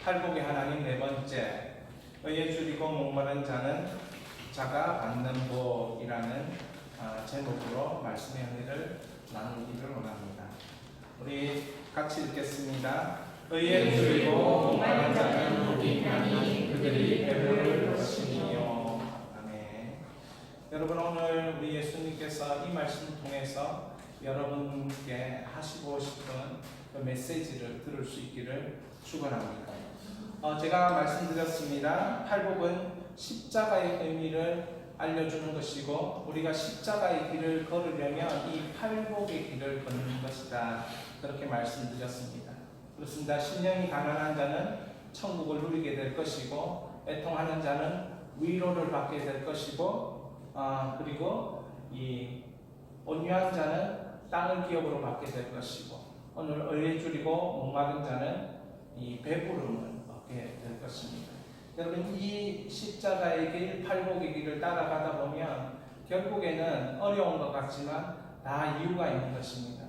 팔복의 하나님 네 번째, 의에 줄이고 목마른 자가 받는 복이라는 제목으로 말씀의 은혜를 나누기를 원합니다. 우리 같이 읽겠습니다. 의에 줄이고 목마른 자는 복이 있나니 그들이 배부를 것이니요. 아멘. 여러분, 오늘 우리 예수님께서 이 말씀을 통해서 여러분께 하시고 싶은 그 메시지를 들을 수 있기를 축원합니다. 제가 말씀드렸습니다. 팔복은 십자가의 의미를 알려주는 것이고, 우리가 십자가의 길을 걸으려면 이 팔복의 길을 걷는 것이다, 그렇게 말씀드렸습니다. 그렇습니다. 심령이 가난한 자는 천국을 누리게 될 것이고, 애통하는 자는 위로를 받게 될 것이고, 그리고 이 온유한 자는 땅을 기업으로 받게 될 것이고, 오늘 의에 줄이고 목마른 자는 이 배부름을 얻게 될 것입니다. 여러분, 이 십자가의 길, 팔복의 길을 따라가다 보면 결국에는 어려운 것 같지만 다 이유가 있는 것입니다.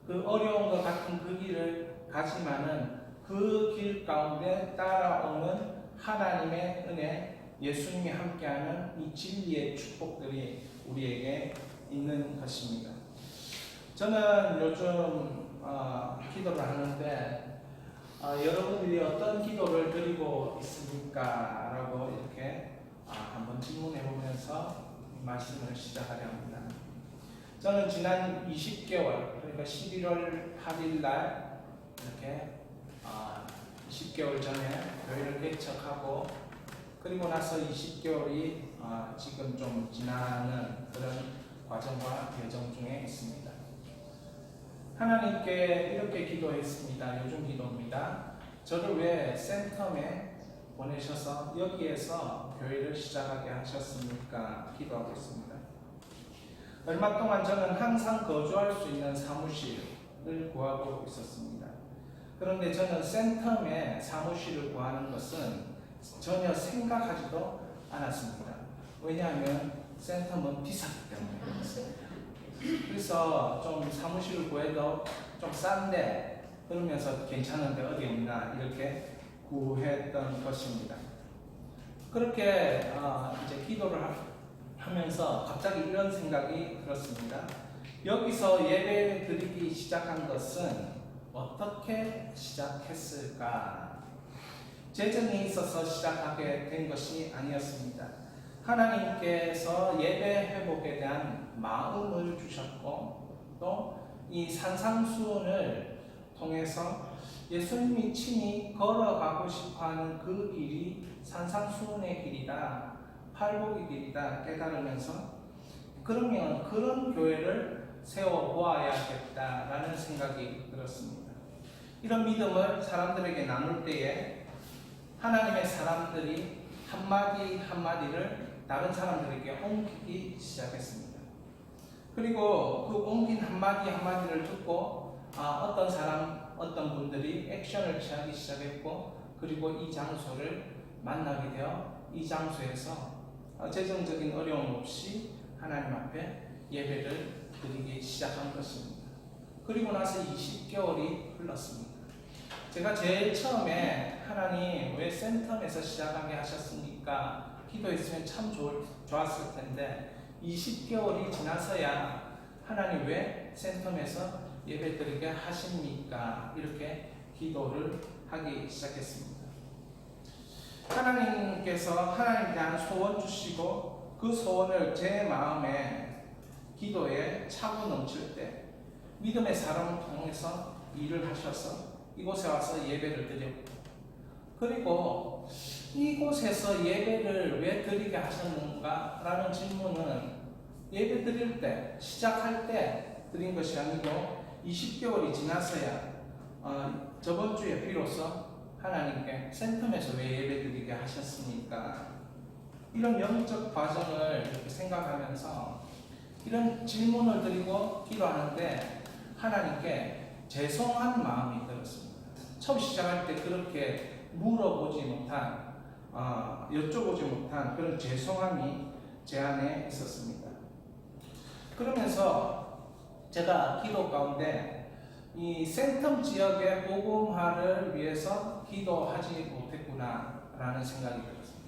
그 어려운 것 같은 그 길을 가지만은 그 길 가운데 따라오는 하나님의 은혜, 예수님이 함께하는 이 진리의 축복들이 우리에게 있는 것입니다. 저는 요즘 기도를 하는데 여러분들이 어떤 기도를 드리고 있습니까? 라고 이렇게 한번 질문해 보면서 말씀을 시작하려 합니다. 저는 지난 20개월, 그러니까 11월 8일 날 이렇게 20개월 전에 교회를 개척하고, 그리고 나서 20개월이 지금 좀 지나는 그런 과정과 여정 중에 있습니다. 하나님께 이렇게 기도했습니다. 요즘 기도입니다. 저를 왜 센텀에 보내셔서 여기에서 교회를 시작하게 하셨습니까? 기도하고 있습니다. 얼마 동안 저는 항상 거주할 수 있는 사무실을 구하고 있었습니다. 그런데 저는 센텀에 사무실을 구하는 것은 전혀 생각하지도 않았습니다. 왜냐하면 센텀은 비싸기 때문에. 그래서 좀 사무실을 구해도 좀 싼데, 그러면서 괜찮은데 어디 없나 이렇게 구했던 것입니다. 그렇게 이제 기도를 하면서 갑자기 이런 생각이 들었습니다. 여기서 예배 드리기 시작한 것은 어떻게 시작했을까? 재정이 있어서 시작하게 된 것이 아니었습니다. 하나님께서 예배 회복에 대한 마음을 주셨고, 또 이 산상수훈을 통해서 예수님이 친히 걸어가고 싶어하는 그 길이 산상수훈의 길이다, 팔복의 길이다 깨달으면서, 그러면 그런 교회를 세워보아야겠다라는 생각이 들었습니다. 이런 믿음을 사람들에게 나눌 때에 하나님의 사람들이 한마디 한마디를 다른 사람들에게 옮기기 시작했습니다. 그리고 그 옮긴 한마디 한마디를 듣고 어떤 분들이 액션을 취하기 시작했고, 그리고 이 장소를 만나게 되어 이 장소에서 재정적인 어려움 없이 하나님 앞에 예배를 드리기 시작한 것입니다. 그리고 나서 20개월이 흘렀습니다. 제가 제일 처음에 하나님 왜 센텀에서 시작하게 하셨습니까? 기도했으면 참 좋았을 텐데, 20개월이 지나서야 하나님 왜 센텀에서 예배드리게 하십니까? 이렇게 기도를 하기 시작했습니다. 하나님께서 하나님에 대한 소원 주시고, 그 소원을 제 마음에 기도에 차고 넘칠 때 믿음의 사람을 통해서 일을 하셔서 이곳에 와서 예배를 드렸고, 그리고 이곳에서 예배를 왜 드리게 하셨는가? 라는 질문은 예배 드릴 때, 시작할 때 드린 것이 아니고 20개월이 지나서야 저번 주에 비로소 하나님께 센텀에서 왜 예배 드리게 하셨습니까? 이런 영적 과정을 이렇게 생각하면서 이런 질문을 드리고 기도하는데 하나님께 죄송한 마음이 들었습니다. 처음 시작할 때 그렇게 물어보지 못한, 여쭤보지 못한 그런 죄송함이 제 안에 있었습니다. 그러면서 제가 기도 가운데 이 센텀 지역의 복음화를 위해서 기도하지 못했구나라는 생각이 들었습니다.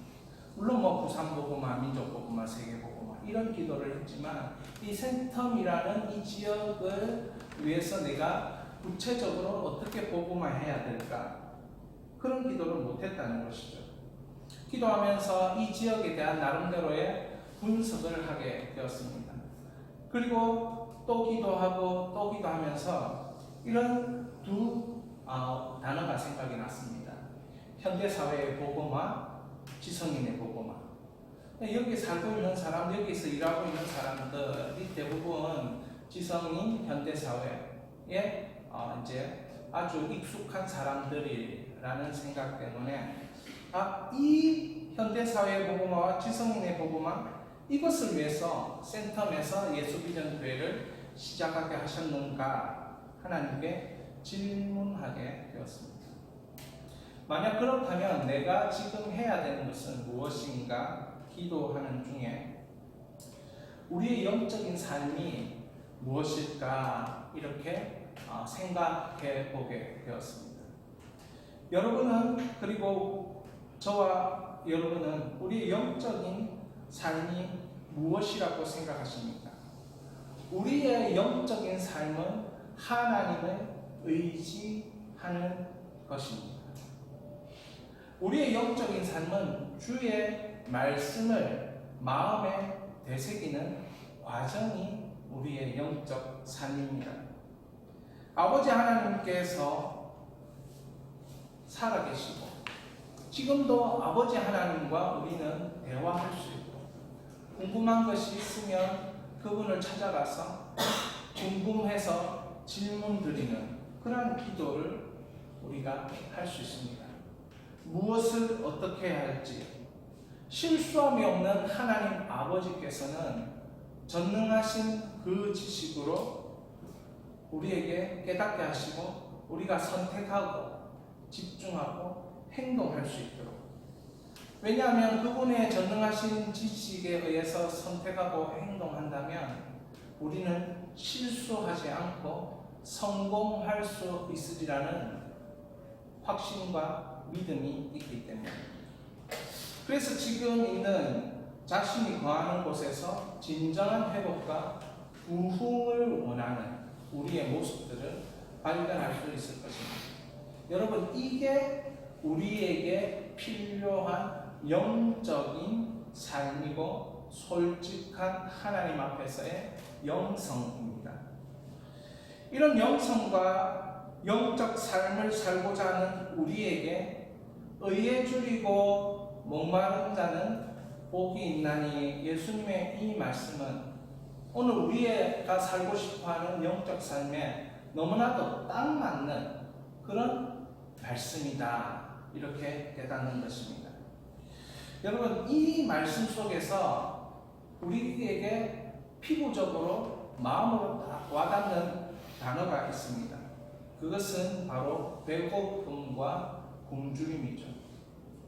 물론 뭐 부산복음화, 민족복음화, 세계복음화 이런 기도를 했지만 이 센텀이라는 이 지역을 위해서 내가 구체적으로 어떻게 복음화해야 될까? 그런 기도를 못했다는 것이죠. 기도하면서 이 지역에 대한 나름대로의 분석을 하게 되었습니다. 그리고 또 기도하고 또 기도하면서 이런 두 단어가 생각이 났습니다. 현대사회의 복음화, 지성인의 복음화. 여기 살고 있는 사람, 여기서 일하고 있는 사람들이 대부분 지성인 현대사회에 이제 아주 익숙한 사람들이라는 생각 때문에 이 현대사회의 복음화와 지성인의 복음화 이것을 위해서 센텀에서 예수비전교회를 시작하게 하셨는가 하나님께 질문하게 되었습니다. 만약 그렇다면 내가 지금 해야 되는 것은 무엇인가 기도하는 중에 우리의 영적인 삶이 무엇일까 이렇게 생각해 보게 되었습니다. 여러분은 그리고 저와 여러분은 우리의 영적인 삶이 무엇이라고 생각하십니까? 우리의 영적인 삶은 하나님을 의지하는 것입니다. 우리의 영적인 삶은 주의 말씀을 마음에 되새기는 과정이 우리의 영적 삶입니다. 아버지 하나님께서 살아계시고 지금도 아버지 하나님과 우리는 대화할 수 있고 궁금한 것이 있으면 그분을 찾아가서 궁금해서 질문 드리는 그런 기도를 우리가 할 수 있습니다. 무엇을 어떻게 해야 할지 실수함이 없는 하나님 아버지께서는 전능하신 그 지식으로 우리에게 깨닫게 하시고 우리가 선택하고 집중하고 행동할 수 있도록, 왜냐하면 그분의 전능하신 지식에 의해서 선택하고 행동한다면 우리는 실수하지 않고 성공할 수 있으리라는 확신과 믿음이 있기 때문입니다. 그래서 지금 있는 자신이 거하는 곳에서 진정한 회복과 부흥을 원하는 우리의 모습들을 발견할 수 있을 것입니다. 여러분, 이게 우리에게 필요한 영적인 삶이고 솔직한 하나님 앞에서의 영성입니다. 이런 영성과 영적 삶을 살고자 하는 우리에게 의에 줄이고 목마른 자는 복이 있나니 예수님의 이 말씀은 오늘 우리가 살고 싶어하는 영적 삶에 너무나도 딱 맞는 그런 말씀이다, 이렇게 깨닫는 것입니다. 여러분, 이 말씀 속에서 우리에게 피부적으로 마음으로 딱 와닿는 단어가 있습니다. 그것은 바로 배고픔과 굶주림이죠.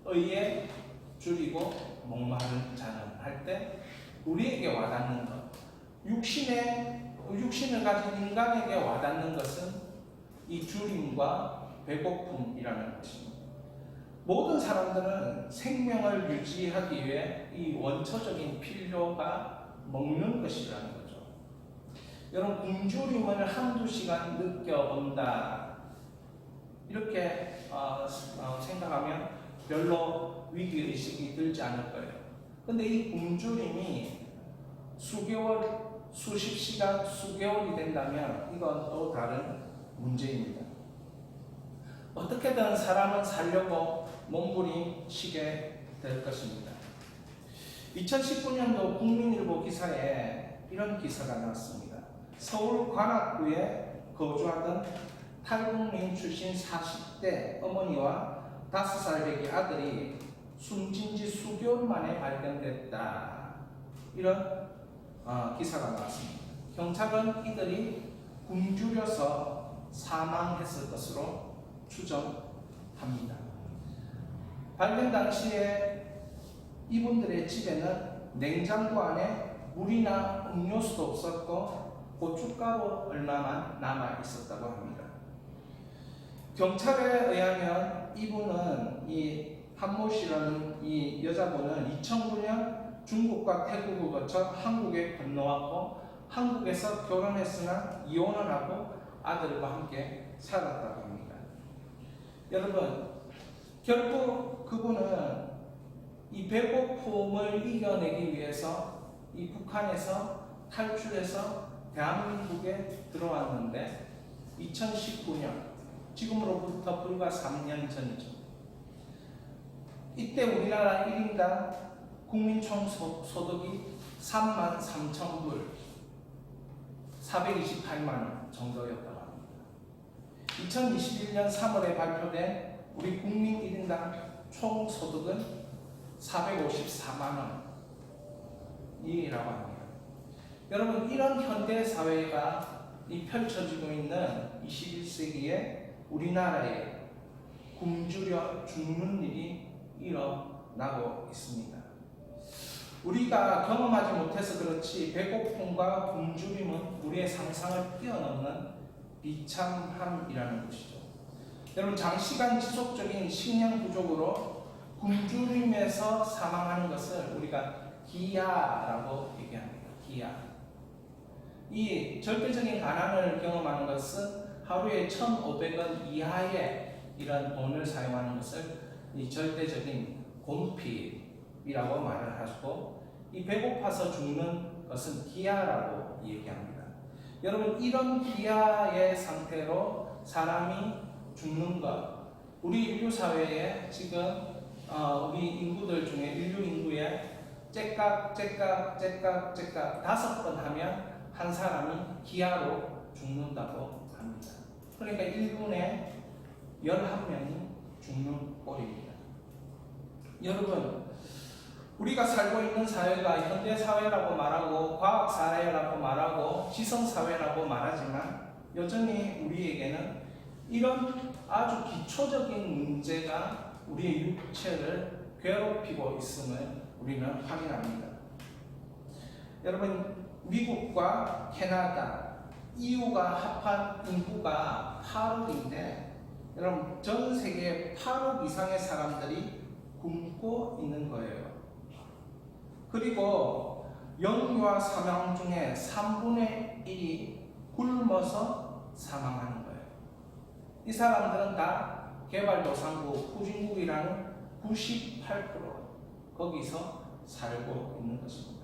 의에 줄이고 목마른 자는 할 때 우리에게 와닿는 것, 육신을 가진 인간에게 와닿는 것은 이 줄임과 배고픔이라는 것입니다. 모든 사람들은 생명을 유지하기 위해 이 원초적인 필요가 먹는 것이라는 거죠. 여러분, 굶주림을 한두 시간 느껴본다, 이렇게 생각하면 별로 위기의식이 들지 않을 거예요. 근데 이 굶주림이 수개월, 수십 시간, 수개월이 된다면 이건 또 다른 문제입니다. 어떻게든 사람은 살려고 몸부림치게 될 것입니다. 2019년도 국민일보 기사에 이런 기사가 나왔습니다. 서울 관악구에 거주하던 탈북민 출신 40대 어머니와 5살 배기 아들이 숨진 지 수개월 만에 발견됐다, 이런 기사가 나왔습니다. 경찰은 이들이 굶주려서 사망했을 것으로 추정합니다. 발견 당시에 이분들의 집에는 냉장고 안에 물이나 음료수도 없었고 고춧가루 얼마만 남아 있었다고 합니다. 경찰에 의하면 이분은 이 한모 씨라는 이 여자분은 2009년 중국과 태국을 거쳐 한국에 건너왔고 한국에서 결혼했으나 이혼을 하고 아들과 함께 살았다고 합니다. 여러분, 결국 그분은 이 배고픔을 이겨내기 위해서 이 북한에서 탈출해서 대한민국에 들어왔는데 2019년, 지금으로부터 불과 3년 전이죠. 이때 우리나라 1인당 국민 총소득이 33,000불, 428만 원 정도였다고 합니다. 2021년 3월에 발표된 우리 국민 1인당 총소득은 454만 원이라고 합니다. 여러분, 이런 현대 사회가 펼쳐지고 있는 21세기에 우리나라에 굶주려 죽는 일이 일어나고 있습니다. 우리가 경험하지 못해서 그렇지 배고픔과 굶주림은 우리의 상상을 뛰어넘는 비참함이라는 것이죠. 여러분, 장시간 지속적인 식량 부족으로 굶주림에서 사망하는 것을 우리가 기야라고 얘기합니다. 기야. 이 절대적인 가난을 경험하는 것은 하루에 1,500원 이하의 이런 돈을 사용하는 것을 이 절대적인 곤핍이라고 말을 하고, 이 배고파서 죽는 것은 기야라고 얘기합니다. 여러분, 이런 기야의 상태로 사람이 죽는 것, 우리 인류 사회에 지금 우리 인구들 중에 인류 인구에 째깍 5번 하면 한 사람이 기아로 죽는다고 합니다. 그러니까 1분에 11명이 죽는 꼴입니다. 여러분, 우리가 살고 있는 사회가 현대사회라고 말하고 과학사회라고 말하고 지성사회라고 말하지만 여전히 우리에게는 이런 아주 기초적인 문제가 우리의 육체를 괴롭히고 있음을 우리는 확인합니다. 여러분, 미국과 캐나다, EU가 합한 인구가 8억인데 여러분, 전 세계 8억 이상의 사람들이 굶고 있는 거예요. 그리고 영유아 사망 중에 3분의 1이 굶어서 사망하는 거예요. 이 사람들은 다 개발도상국, 후진국이라는 98% 거기서 살고 있는 것입니다.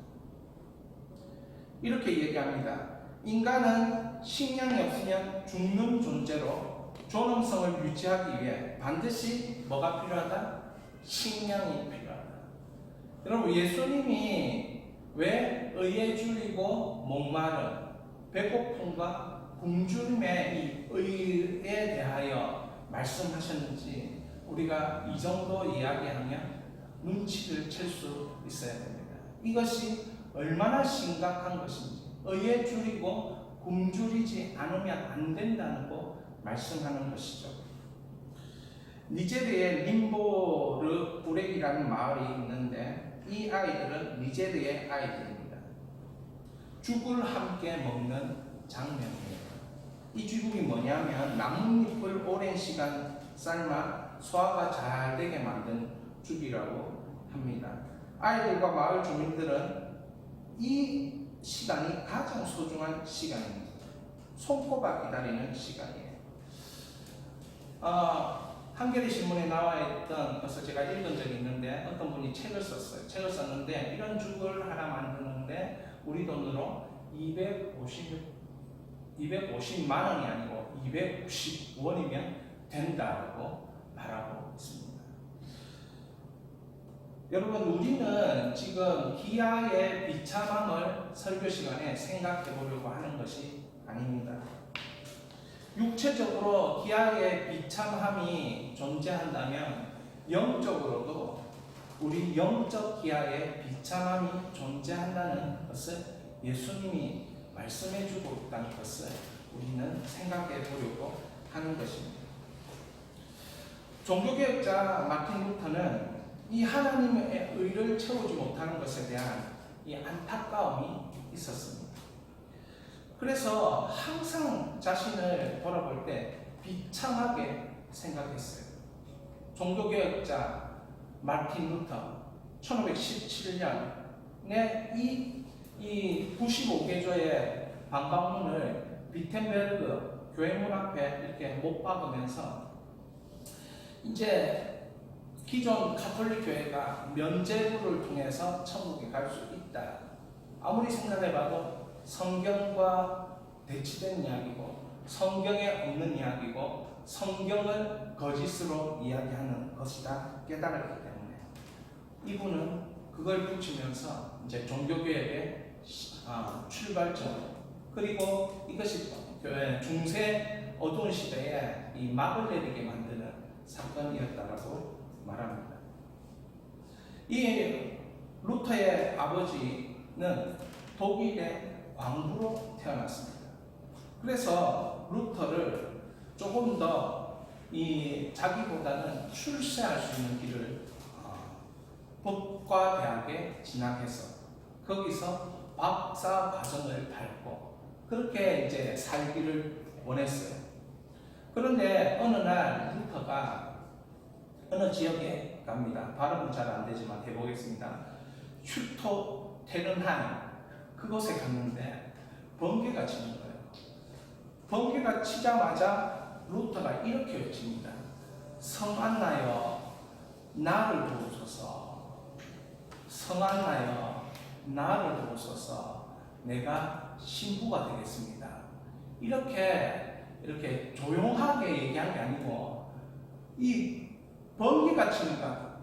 이렇게 얘기합니다. 인간은 식량이 없으면 죽는 존재로 존엄성을 유지하기 위해 반드시 뭐가 필요하다? 식량이 필요하다. 여러분, 예수님이 왜 의에 줄이고 목마른 배고픔과 굶주림의 이 의에 대하여 말씀하셨는지 우리가 이 정도 이야기하면 눈치를 챌 수 있어야 됩니다. 이것이 얼마나 심각한 것인지, 의에 줄이고 굶주리지 않으면 안 된다고 말씀하는 것이죠. 니제르의 림보르 부렉이라는 마을이 있는데 이 아이들은 니제르의 아이들입니다. 죽을 함께 먹는 장면이에요. 이 죽이 뭐냐면 나뭇잎을 오랜 시간 삶아 소화가 잘 되게 만든 죽이라고 합니다. 아이들과 마을 주민들은 이 시간이 가장 소중한 시간입니다. 손꼽아 기다리는 시간이에요. 한겨레 신문에 나와 있던 것을 제가 읽은 적이 있는데 어떤 분이 책을 썼어요. 책을 썼는데 이런 죽을 하나 만드는데 우리 돈으로 250만 원이 아니고 250원이면 된다고 말하고 있습니다. 여러분, 우리는 지금 기아의 비참함을 설교 시간에 생각해 보려고 하는 것이 아닙니다. 육체적으로 기아의 비참함이 존재한다면 영적으로도 우리 영적 기아의 비참함이 존재한다는 것을 예수님이 말씀해 주고 있다는 것을 우리는 생각해 보려고 하는 것입니다. 종교개혁자 마틴 루터는 이 하나님의 의를 채우지 못하는 것에 대한 이 안타까움이 있었습니다. 그래서 항상 자신을 돌아볼 때 비참하게 생각했어요. 종교개혁자 마틴 루터 1517년에 이 95개조의 방방문을 비텐베르그 교회문 앞에 이렇게 못 박으면서 이제 기존 가톨릭 교회가 면죄부를 통해서 천국에 갈 수 있다. 아무리 생각해봐도 성경과 대치된 이야기고 성경에 없는 이야기고 성경을 거짓으로 이야기하는 것이다 깨달았기 때문에 이분은 그걸 붙이면서 이제 종교개혁의 출발점 그리고 이것이 중세 어두운 시대에 이 막을 내리게 만드는 사건이었다라고 말합니다. 이 루터의 아버지는 독일의 왕부로 태어났습니다. 그래서 루터를 조금 더 이 자기보다는 출세할 수 있는 길을 법과 대학에 진학해서 거기서 박사 과정을 밟고 그렇게 이제 살기를 원했어요. 그런데 어느 날 루터가 어느 지역에 갑니다. 발음은 잘 안 되지만 해보겠습니다. 슈토테른하임 그곳에 갔는데 번개가 치는 거예요. 번개가 치자마자 루터가 이렇게 외칩니다. 성안나여 나를 도우소서. 성안나여 나를 도우소서. 내가 신부가 되겠습니다. 이렇게 조용하게 얘기한 게 아니고 이 번개가 치니까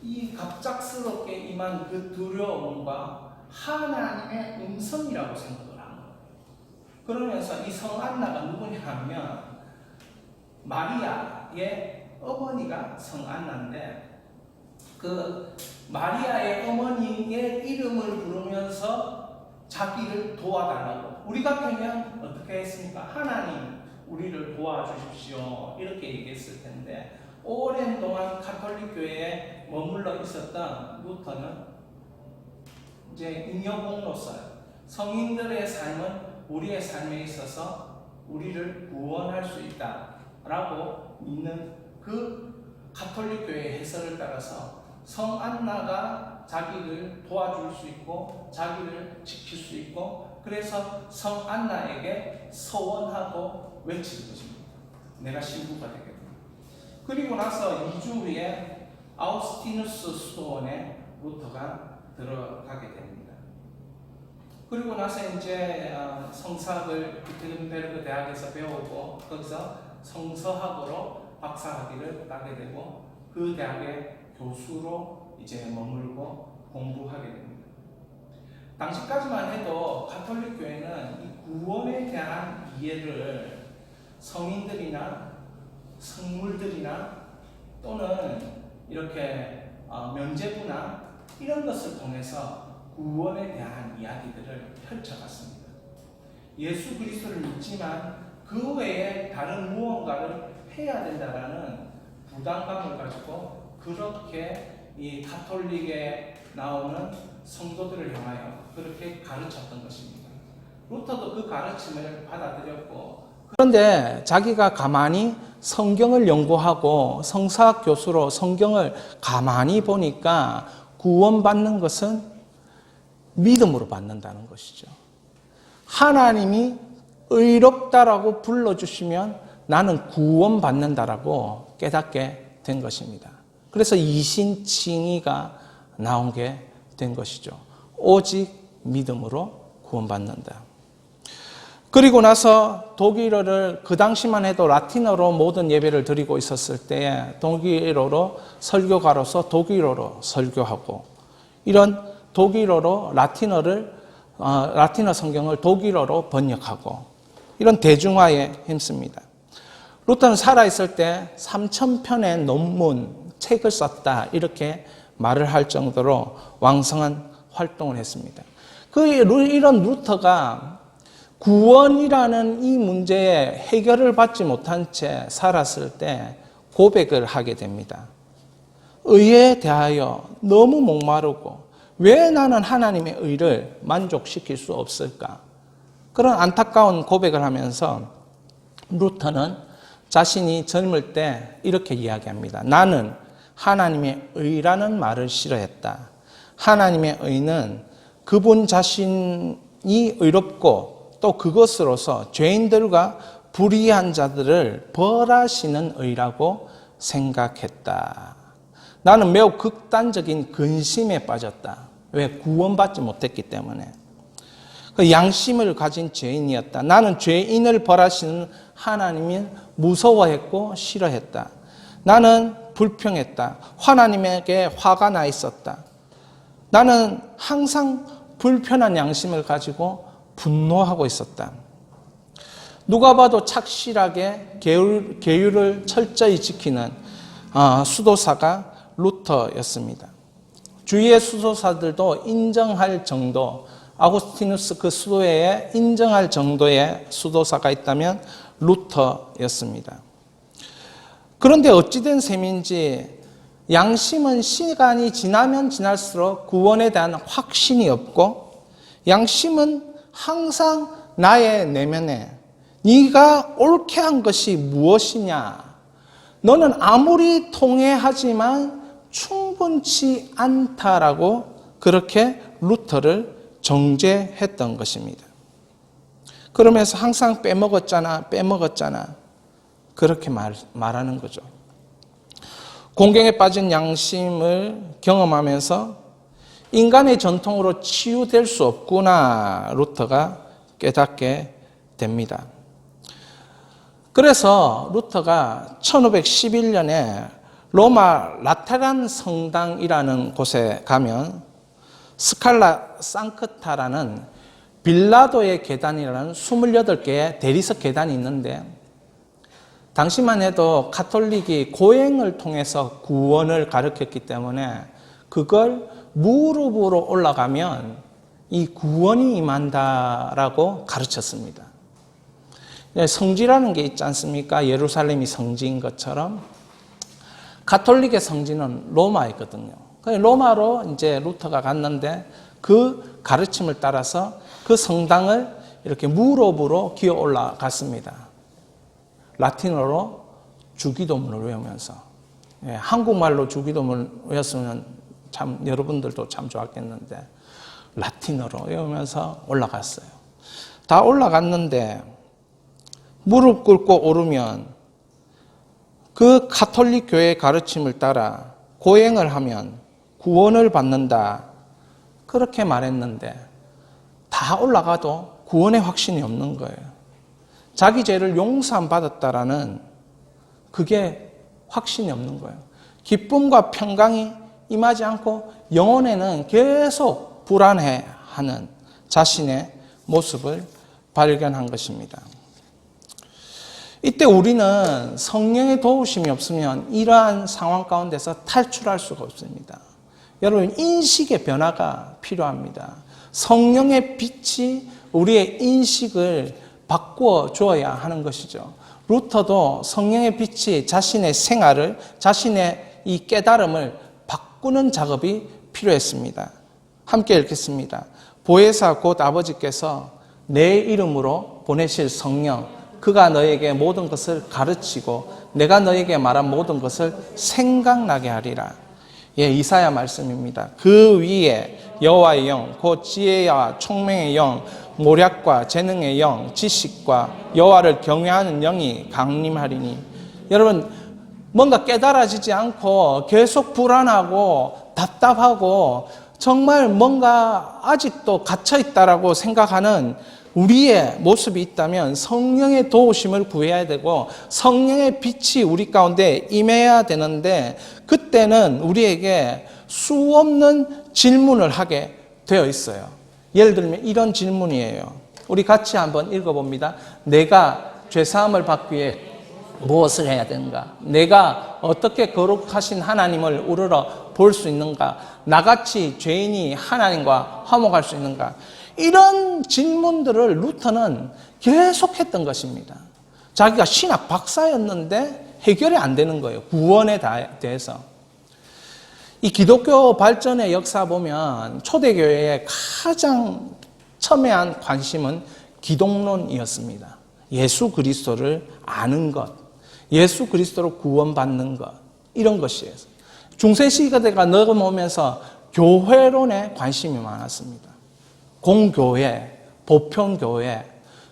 이 갑작스럽게 임한 그 두려움과 하나님의 음성이라고 생각을 한 거예요. 그러면서 이 성안나가 누구냐 하면 마리아의 어머니가 성안나인데 그 마리아의 어머니의 이름을 부르면서 자기를 도와달라고 우리 같으면 어떻게 했습니까? 하나님 우리를 도와주십시오 이렇게 얘기했을 텐데 오랜 동안 가톨릭 교회에 머물러 있었던 루터는 이제 잉여공로서 성인들의 삶은 우리의 삶에 있어서 우리를 구원할 수 있다라고 믿는 그 가톨릭 교회의 해설을 따라서 성안나가 자기를 도와줄 수 있고 자기를 지킬 수 있고 그래서 성안나에게 서원하고 외치는 것입니다. 내가 신부가 되겠다. 그리고 나서 2주 후에 아우스티누스 수도원에 루터가 들어가게 됩니다. 그리고 나서 이제 성사학을 비텐베르그 대학에서 배우고 거기서 성서학으로 박사학위를 따게 되고 그 대학의 교수로 이제 머물고 공부하게 됩니다. 당시까지만 해도 가톨릭 교회는 이 구원에 대한 이해를 성인들이나 성물들이나 또는 이렇게 면죄부나 이런 것을 통해서 구원에 대한 이야기들을 펼쳐갔습니다. 예수 그리스도를 믿지만 그 외에 다른 무언가를 해야 된다라는 부담감을 가지고 그렇게 이 가톨릭에 나오는 성도들을 향하여 그렇게 가르쳤던 것입니다. 루터도 그 가르침을 받아들였고 그런데 자기가 가만히 성경을 연구하고 성사학 교수로 성경을 가만히 보니까 구원받는 것은 믿음으로 받는다는 것이죠. 하나님이 의롭다라고 불러주시면 나는 구원받는다라고 깨닫게 된 것입니다. 그래서 이신칭의가 나온 게 된 것이죠. 오직 믿음으로 구원받는다. 그리고 나서 독일어를 그 당시만 해도 라틴어로 모든 예배를 드리고 있었을 때에 독일어로 설교가로서 독일어로 설교하고 이런 독일어로 라틴어 성경을 독일어로 번역하고 이런 대중화에 힘씁니다. 루터는 살아있을 때 3,000편의 논문, 책을 썼다 이렇게 말을 할 정도로 왕성한 활동을 했습니다. 이런 루터가 구원이라는 이 문제에 해결을 받지 못한 채 살았을 때 고백을 하게 됩니다. 의에 대하여 너무 목마르고 왜 나는 하나님의 의를 만족시킬 수 없을까? 그런 안타까운 고백을 하면서 루터는 자신이 젊을 때 이렇게 이야기합니다. 나는 하나님의 의라는 말을 싫어했다. 하나님의 의는 그분 자신이 의롭고 또 그것으로서 죄인들과 불의한 자들을 벌하시는 의라고 생각했다. 나는 매우 극단적인 근심에 빠졌다. 왜? 구원받지 못했기 때문에. 그 양심을 가진 죄인이었다. 나는 죄인을 벌하시는 하나님이 무서워했고 싫어했다. 나는 불평했다. 하나님에게 화가 나 있었다. 나는 항상 불편한 양심을 가지고 분노하고 있었다. 누가 봐도 착실하게 계율을 철저히 지키는 수도사가 루터였습니다. 주위의 수도사들도 인정할 정도, 아구스티누스 그 수도에 인정할 정도의 수도사가 있다면 루터였습니다. 그런데 어찌된 셈인지 양심은 시간이 지나면 지날수록 구원에 대한 확신이 없고, 양심은 항상 나의 내면에 네가 옳게 한 것이 무엇이냐, 너는 아무리 통회하지만 충분치 않다라고 그렇게 루터를 정죄했던 것입니다. 그러면서 항상 빼먹었잖아 그렇게 말하는 거죠. 공경에 빠진 양심을 경험하면서 인간의 전통으로 치유될 수 없구나 루터가 깨닫게 됩니다. 그래서 루터가 1511년에 로마 라테란 성당이라는 곳에 가면 스칼라 상크타라는 빌라도의 계단이라는 28개의 대리석 계단이 있는데, 당시만 해도 가톨릭이 고행을 통해서 구원을 가르쳤기 때문에 그걸 무릎으로 올라가면 이 구원이 임한다라고 가르쳤습니다. 성지라는 게 있지 않습니까? 예루살렘이 성지인 것처럼 가톨릭의 성지는 로마이거든요. 로마로 이제 루터가 갔는데 그 가르침을 따라서 그 성당을 이렇게 무릎으로 기어 올라갔습니다. 라틴어로 주기도문을 외우면서. 한국말로 주기도문을 외웠으면 참 여러분들도 참 좋았겠는데 라틴어로 외우면서 올라갔어요. 다 올라갔는데 무릎 꿇고 오르면 그 가톨릭 교회의 가르침을 따라 고행을 하면 구원을 받는다 그렇게 말했는데 다 올라가도 구원의 확신이 없는 거예요. 자기 죄를 용서받았다라는 그게 확신이 없는 거예요. 기쁨과 평강이 임하지 않고 영혼에는 계속 불안해하는 자신의 모습을 발견한 것입니다. 이때 우리는 성령의 도우심이 없으면 이러한 상황 가운데서 탈출할 수가 없습니다. 여러분, 인식의 변화가 필요합니다. 성령의 빛이 우리의 인식을 바꾸어 주어야 하는 것이죠. 루터도 성령의 빛이 자신의 생활을, 자신의 이 깨달음을 바꾸는 작업이 필요했습니다. 함께 읽겠습니다. 보혜사 곧 아버지께서 내 이름으로 보내실 성령, 그가 너에게 모든 것을 가르치고 내가 너에게 말한 모든 것을 생각나게 하리라. 이사야 말씀입니다. 그 위에 여호와의 영, 곧 지혜와 총명의 영, 모략과 재능의 영, 지식과 여호와를 경외하는 영이 강림하리니. 여러분, 뭔가 깨달아지지 않고 계속 불안하고 답답하고 정말 뭔가 아직도 갇혀있다라고 생각하는 우리의 모습이 있다면 성령의 도우심을 구해야 되고 성령의 빛이 우리 가운데 임해야 되는데, 그때는 우리에게 수없는 질문을 하게 되어 있어요. 예를 들면 이런 질문이에요. 우리 같이 한번 읽어봅니다. 내가 죄사함을 받기 위해 무엇을 해야 되는가? 내가 어떻게 거룩하신 하나님을 우러러 볼 수 있는가? 나같이 죄인이 하나님과 화목할 수 있는가? 이런 질문들을 루터는 계속했던 것입니다. 자기가 신학 박사였는데 해결이 안 되는 거예요. 구원에 대해서. 이 기독교 발전의 역사 보면 초대교회의 가장 첨예한 관심은 기독론이었습니다. 예수 그리스도를 아는 것. 예수 그리스도로 구원받는 것, 이런 것이에요. 중세시대가 넘어오면서 교회론에 관심이 많았습니다. 공교회, 보편교회,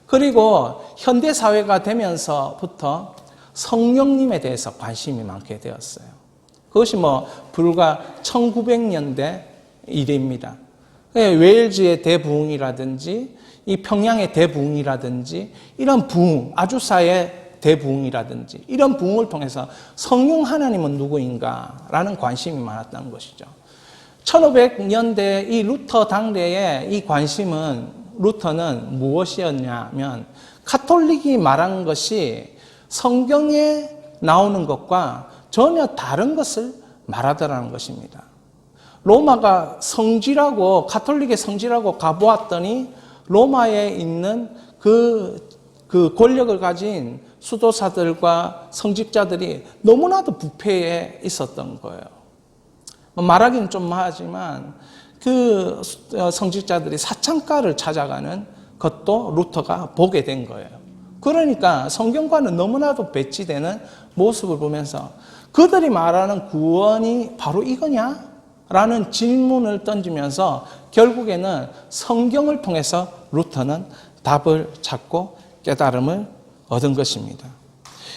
그리고 현대사회가 되면서부터 성령님에 대해서 관심이 많게 되었어요. 그것이 불과 1900년대 일입니다. 웨일즈의 대부흥이라든지 이 평양의 대부흥이라든지 이런 부흥, 아주사의 대부흥이라든지 이런 부흥을 통해서 성령 하나님은 누구인가라는 관심이 많았다는 것이죠. 1500년대 이 루터 당대의 이 관심은, 루터는 무엇이었냐면 가톨릭이 말한 것이 성경에 나오는 것과 전혀 다른 것을 말하더라는 것입니다. 로마가 성지라고, 가톨릭의 성지라고 가보았더니 로마에 있는 그 권력을 가진 수도사들과 성직자들이 너무나도 부패해 있었던 거예요. 말하기는 좀 하지만 그 성직자들이 사창가를 찾아가는 것도 루터가 보게 된 거예요. 그러니까 성경과는 너무나도 배치되는 모습을 보면서 그들이 말하는 구원이 바로 이거냐? 라는 질문을 던지면서 결국에는 성경을 통해서 루터는 답을 찾고 깨달음을 얻은 것입니다.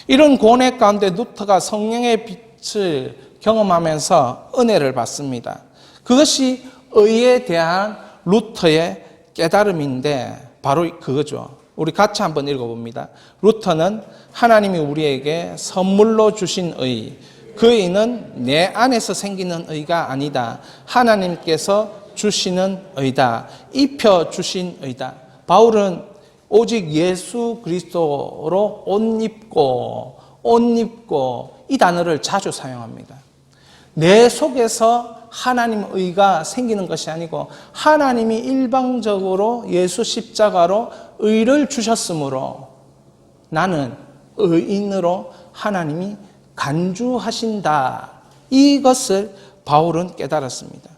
이런 고뇌 가운데 루터가 성령의 빛을 경험하면서 은혜를 받습니다. 그것이 의에 대한 루터의 깨달음인데 바로 그거죠. 우리 같이 한번 읽어봅니다. 루터는 하나님이 우리에게 선물로 주신 의, 그 의는 내 안에서 생기는 의가 아니다. 하나님께서 주시는 의다. 입혀 주신 의다. 바울은 오직 예수 그리스도로 옷 입고 이 단어를 자주 사용합니다. 내 속에서 하나님 의가 생기는 것이 아니고 하나님이 일방적으로 예수 십자가로 의를 주셨으므로 나는 의인으로 하나님이 간주하신다. 이것을 바울은 깨달았습니다.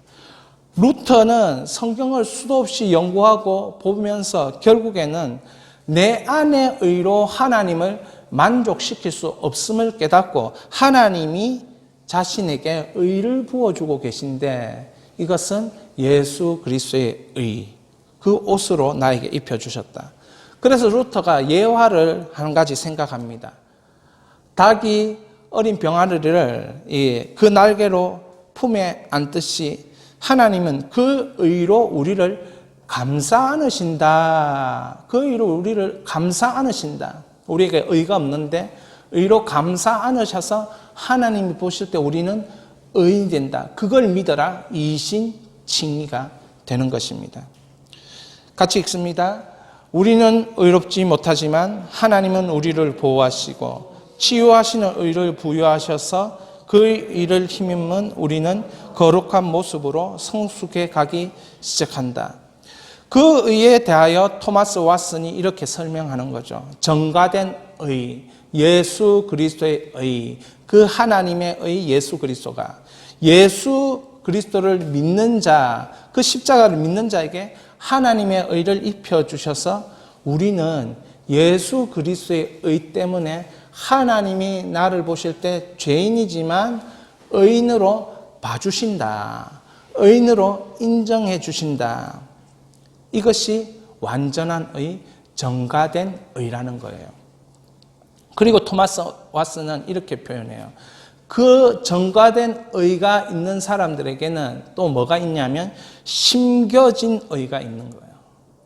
루터는 성경을 수도 없이 연구하고 보면서 결국에는 내 안의 의로 하나님을 만족시킬 수 없음을 깨닫고 하나님이 자신에게 의를 부어주고 계신데 이것은 예수 그리스도의 의, 그 옷으로 나에게 입혀주셨다. 그래서 루터가 예화를 한 가지 생각합니다. 닭이 어린 병아리를 그 날개로 품에 안듯이 하나님은 그 의로 우리를 감싸 안으신다. 그 의로 우리를 감싸 안으신다. 우리에게 의가 없는데 의로 감싸 안으셔서 하나님이 보실 때 우리는 의인이 된다. 그걸 믿어라. 이신칭의가 되는 것입니다. 같이 읽습니다. 우리는 의롭지 못하지만 하나님은 우리를 보호하시고 치유하시는 의를 부여하셔서 그 의를 힘입는 우리는 거룩한 모습으로 성숙해 가기 시작한다. 그 의에 대하여 토마스 왓슨이 이렇게 설명하는 거죠. 정가된 의, 예수 그리스도의 의, 그 하나님의 의 예수 그리스도가 예수 그리스도를 믿는 자, 그 십자가를 믿는 자에게 하나님의 의를 입혀주셔서 우리는 예수 그리스도의 의 때문에 하나님이 나를 보실 때 죄인이지만 의인으로 봐주신다. 의인으로 인정해 주신다. 이것이 완전한 의, 정가된 의라는 거예요. 그리고 토마스 왓슨은 이렇게 표현해요. 그 정가된 의가 있는 사람들에게는 또 뭐가 있냐면 심겨진 의가 있는 거예요.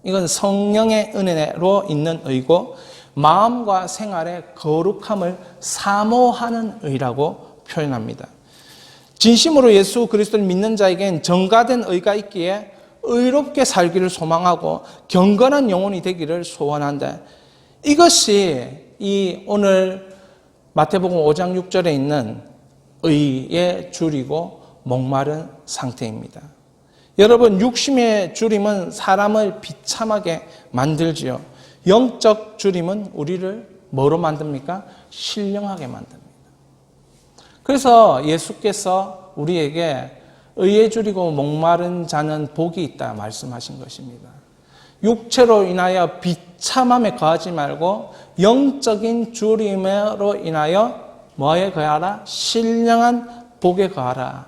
이건 성령의 은혜로 있는 의고 마음과 생활의 거룩함을 사모하는 의라고 표현합니다. 진심으로 예수 그리스도를 믿는 자에겐 정가된 의가 있기에 의롭게 살기를 소망하고 경건한 영혼이 되기를 소원한다. 이것이 이 오늘 마태복음 5장 6절에 있는 의의 줄이고 목마른 상태입니다. 여러분, 육심의 줄임은 사람을 비참하게 만들지요. 영적 줄임은 우리를 뭐로 만듭니까? 신령하게 만듭니다. 그래서 예수께서 우리에게 의에 줄이고 목마른 자는 복이 있다 말씀하신 것입니다. 육체로 인하여 비참함에 거하지 말고 영적인 줄임으로 인하여 뭐에 거하라? 신령한 복에 거하라.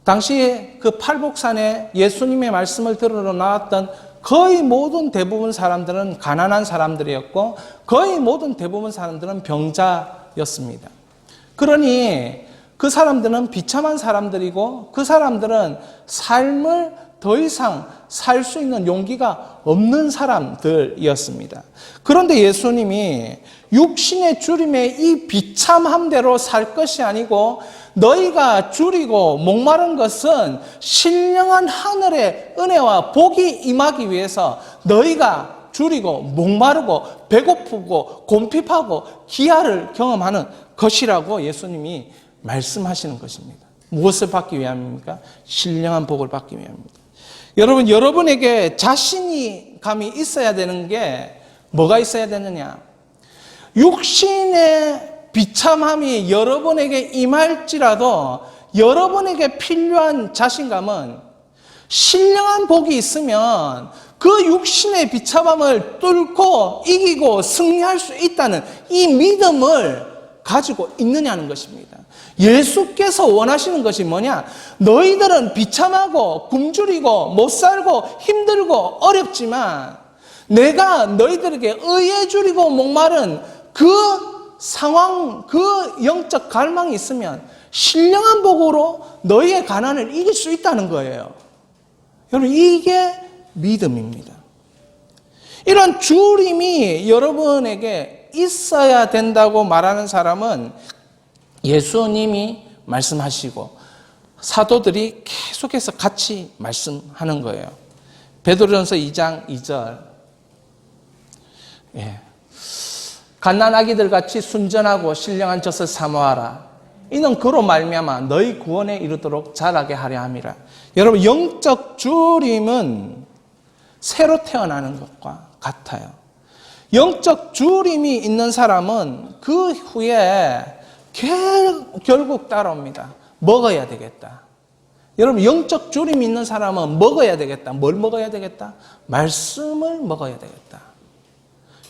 당시 그 팔복산에 예수님의 말씀을 들으러 나왔던 거의 모든 대부분 사람들은 가난한 사람들이었고 거의 모든 대부분 사람들은 병자였습니다. 그러니 그 사람들은 비참한 사람들이고 그 사람들은 삶을 더 이상 살 수 있는 용기가 없는 사람들이었습니다. 그런데 예수님이 육신의 줄임의 이 비참함대로 살 것이 아니고 너희가 줄이고 목마른 것은 신령한 하늘의 은혜와 복이 임하기 위해서 너희가 줄이고 목마르고 배고프고 곰핍하고 기아를 경험하는 것이라고 예수님이 말씀하시는 것입니다. 무엇을 받기 위함입니까? 신령한 복을 받기 위함입니다. 여러분, 여러분에게 자신이 감이 있어야 되는 게 뭐가 있어야 되느냐? 육신의 비참함이 여러분에게 임할지라도 여러분에게 필요한 자신감은 신령한 복이 있으면 그 육신의 비참함을 뚫고 이기고 승리할 수 있다는 이 믿음을 가지고 있느냐는 것입니다. 예수께서 원하시는 것이 뭐냐? 너희들은 비참하고 굶주리고 못 살고 힘들고 어렵지만 내가 너희들에게 의에 줄이고 목마른 그 상황, 그 영적 갈망이 있으면 신령한 복으로 너희의 가난을 이길 수 있다는 거예요. 여러분, 이게 믿음입니다. 이런 줄임이 여러분에게 있어야 된다고 말하는 사람은 예수님이 말씀하시고 사도들이 계속해서 같이 말씀하는 거예요. 베드로전서 2장 2절. 갓난아기들 같이 순전하고 신령한 젖을 사모하라. 이는 그로 말미암아 너희 구원에 이르도록 자라게 하려 함이라. 여러분, 영적 줄임은 새로 태어나는 것과 같아요. 영적 줄임이 있는 사람은 그 후에 결국 따라옵니다. 먹어야 되겠다. 여러분, 영적 줄임이 있는 사람은 먹어야 되겠다. 뭘 먹어야 되겠다? 말씀을 먹어야 되겠다.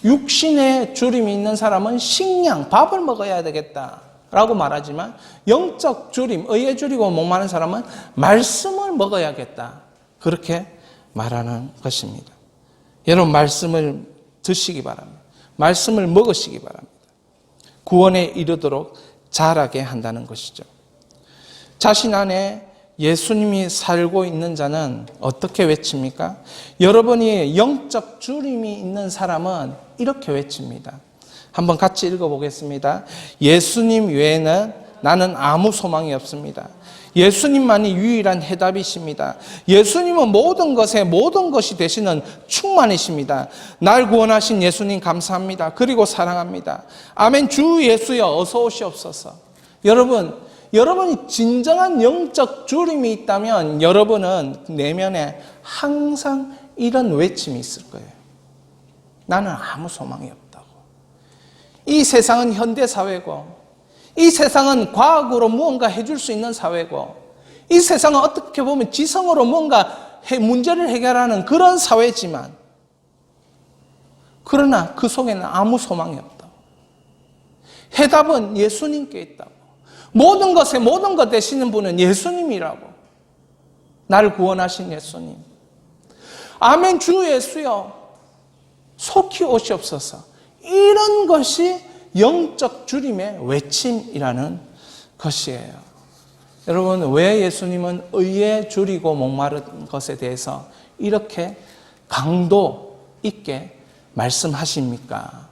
육신의 줄임이 있는 사람은 식량, 밥을 먹어야 되겠다 라고 말하지만 영적 줄임, 의에 줄이고 목마른 사람은 말씀을 먹어야겠다. 그렇게 말하는 것입니다. 여러분, 말씀을 드시기 바랍니다. 말씀을 먹으시기 바랍니다. 구원에 이르도록 자라게 한다는 것이죠. 자신 안에 예수님이 살고 있는 자는 어떻게 외칩니까? 여러분이 영적 줄임이 있는 사람은 이렇게 외칩니다. 한번 같이 읽어보겠습니다. 예수님 외에는 나는 아무 소망이 없습니다. 예수님만이 유일한 해답이십니다. 예수님은 모든 것에 모든 것이 되시는 충만이십니다. 날 구원하신 예수님 감사합니다. 그리고 사랑합니다. 아멘. 주 예수여 어서 오시옵소서. 여러분이 진정한 영적 줄임이 있다면 여러분은 내면에 항상 이런 외침이 있을 거예요. 나는 아무 소망이 없다고. 이 세상은 현대사회고 이 세상은 과학으로 무언가 해줄 수 있는 사회고 이 세상은 어떻게 보면 지성으로 뭔가 문제를 해결하는 그런 사회지만 그러나 그 속에는 아무 소망이 없다고. 해답은 예수님께 있다고. 모든 것에 모든 것 되시는 분은 예수님이라고. 나를 구원하신 예수님. 아멘. 주 예수여 속히 오시옵소서. 이런 것이 영적 줄임의 외침이라는 것이에요. 여러분, 왜 예수님은 의에 줄이고 목마른 것에 대해서 이렇게 강도 있게 말씀하십니까?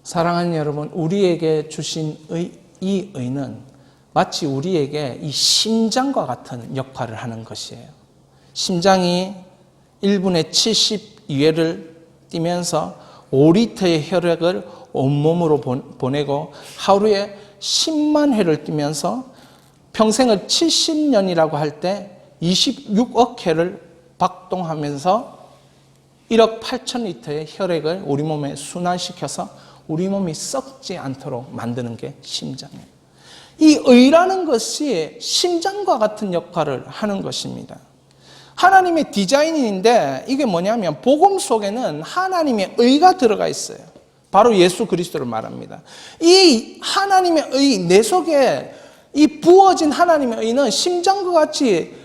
사랑하는 여러분, 우리에게 주신 이 의는 마치 우리에게 이 심장과 같은 역할을 하는 것이에요. 심장이 1분에 72회를 뛰면서 5리터의 혈액을 온몸으로 보내고 하루에 10만 회를 뛰면서 평생을 70년이라고 할 때 26억 회를 박동하면서 1억 8천 리터의 혈액을 우리 몸에 순환시켜서 우리 몸이 썩지 않도록 만드는 게 심장이에요. 이 의라는 것이 심장과 같은 역할을 하는 것입니다. 하나님의 디자인인데 이게 뭐냐면 복음 속에는 하나님의 의가 들어가 있어요. 바로 예수 그리스도를 말합니다. 이 하나님의 의, 내 속에 이 부어진 하나님의 의는 심장과 같이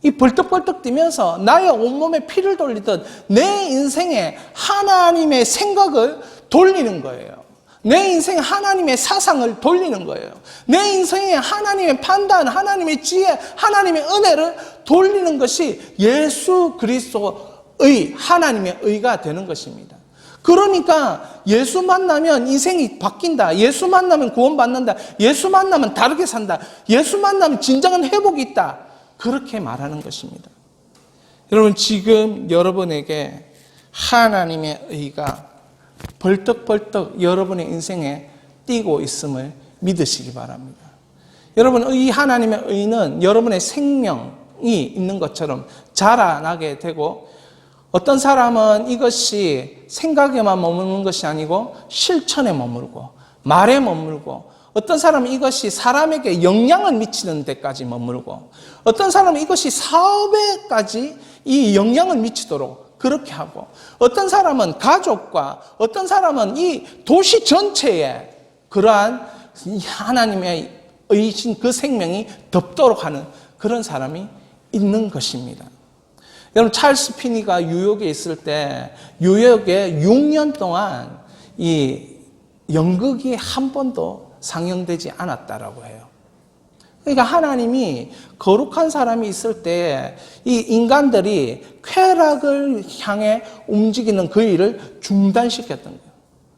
이 벌떡벌떡 뛰면서 나의 온몸에 피를 돌리듯 내 인생에 하나님의 생각을 돌리는 거예요. 내 인생에 하나님의 사상을 돌리는 거예요. 내 인생에 하나님의 판단, 하나님의 지혜, 하나님의 은혜를 돌리는 것이 예수 그리스도의 하나님의 의가 되는 것입니다. 그러니까 예수 만나면 인생이 바뀐다. 예수 만나면 구원받는다. 예수 만나면 다르게 산다. 예수 만나면 진정한 회복이 있다. 그렇게 말하는 것입니다. 여러분, 지금 여러분에게 하나님의 의가 벌떡벌떡 여러분의 인생에 띄고 있음을 믿으시기 바랍니다. 여러분, 이 하나님의 의는 여러분의 생명이 있는 것처럼 자라나게 되고, 어떤 사람은 이것이 생각에만 머무는 것이 아니고 실천에 머물고 말에 머물고, 어떤 사람은 이것이 사람에게 영향을 미치는 데까지 머물고, 어떤 사람은 이것이 사업에까지 이 영향을 미치도록 그렇게 하고, 어떤 사람은 가족과, 어떤 사람은 이 도시 전체에 그러한 하나님의 의신 그 생명이 덮도록 하는 그런 사람이 있는 것입니다. 여러분, 찰스 피니가 뉴욕에 있을 때 뉴욕에 6년 동안 이 연극이 한 번도 상영되지 않았다라고 해요. 그러니까 하나님이 거룩한 사람이 있을 때 이 인간들이 쾌락을 향해 움직이는 그 일을 중단시켰던 거예요.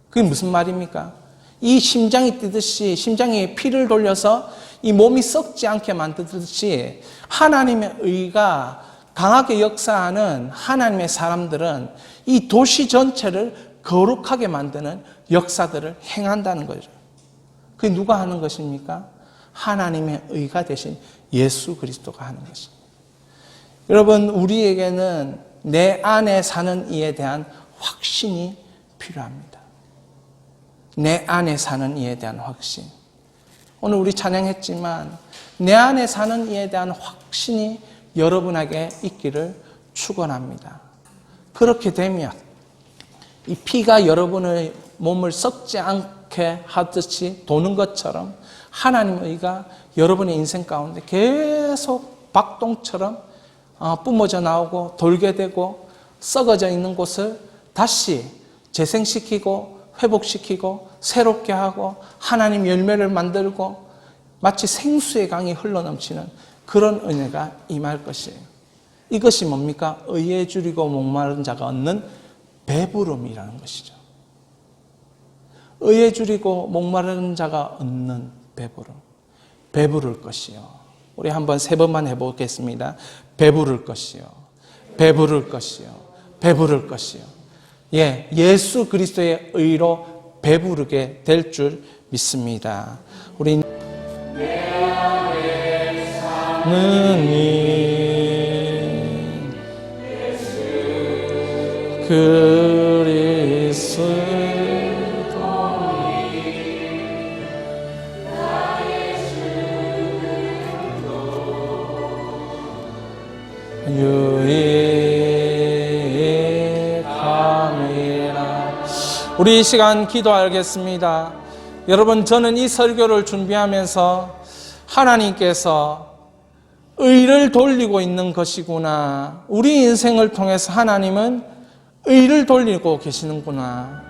그게 무슨 말입니까? 이 심장이 뛰듯이, 심장이 피를 돌려서 이 몸이 썩지 않게 만들듯이 하나님의 의가 강하게 역사하는 하나님의 사람들은 이 도시 전체를 거룩하게 만드는 역사들을 행한다는 거죠. 그게 누가 하는 것입니까? 하나님의 의가 되신 예수 그리스도가 하는 것입니다. 여러분, 우리에게는 내 안에 사는 이에 대한 확신이 필요합니다. 내 안에 사는 이에 대한 확신. 오늘 우리 찬양했지만 내 안에 사는 이에 대한 확신이 여러분에게 있기를 축원합니다. 그렇게 되면 이 피가 여러분의 몸을 썩지 않게 하듯이 도는 것처럼 하나님의 의가 여러분의 인생 가운데 계속 박동처럼 뿜어져 나오고 돌게 되고, 썩어져 있는 곳을 다시 재생시키고 회복시키고 새롭게 하고 하나님 열매를 만들고 마치 생수의 강이 흘러넘치는 그런 은혜가 임할 것이에요. 이것이 뭡니까? 의에 줄이고 목마른 자가 얻는 배부름이라는 것이죠. 의에 줄이고 목마른 자가 얻는 배부름. 배부를 것이요. 우리 한번 3번만 해보겠습니다. 배부를 것이요. 배부를 것이요. 배부를 것이요. 예, 예수 그리스도의 의로 배부르게 될 줄 믿습니다. 우리 그리스도 유익함이라. 우리 이 시간 기도하겠습니다. 여러분, 저는 이 설교를 준비하면서 하나님께서 의를 돌리고 있는 것이구나, 우리 인생을 통해서 하나님은 의를 돌리고 계시는구나,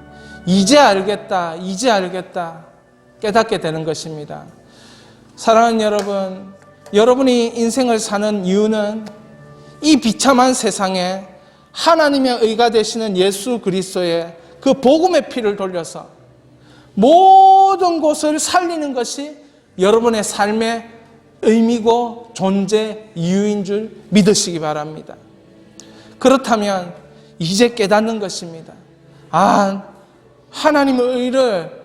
이제 알겠다 깨닫게 되는 것입니다. 사랑하는 여러분, 여러분이 인생을 사는 이유는 이 비참한 세상에 하나님의 의가 되시는 예수 그리스도의 그 복음의 피를 돌려서 모든 곳을 살리는 것이 여러분의 삶의 의미고 존재 이유인 줄 믿으시기 바랍니다. 그렇다면 이제 깨닫는 것입니다. 하나님의 의를,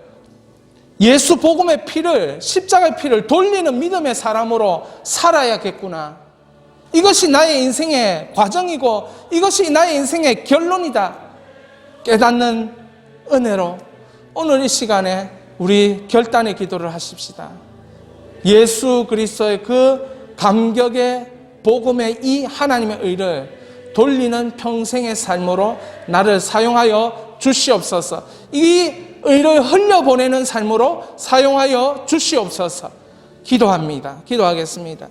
예수 복음의 피를, 십자가의 피를 돌리는 믿음의 사람으로 살아야겠구나. 이것이 나의 인생의 과정이고 이것이 나의 인생의 결론이다 깨닫는 은혜로 오늘 이 시간에 우리 결단의 기도를 하십시다. 예수 그리스도의 그 감격의 복음의 이 하나님의 의를 돌리는 평생의 삶으로 나를 사용하여 주시옵소서. 이 의를 흘려보내는 삶으로 사용하여 주시옵소서. 기도합니다. 기도하겠습니다.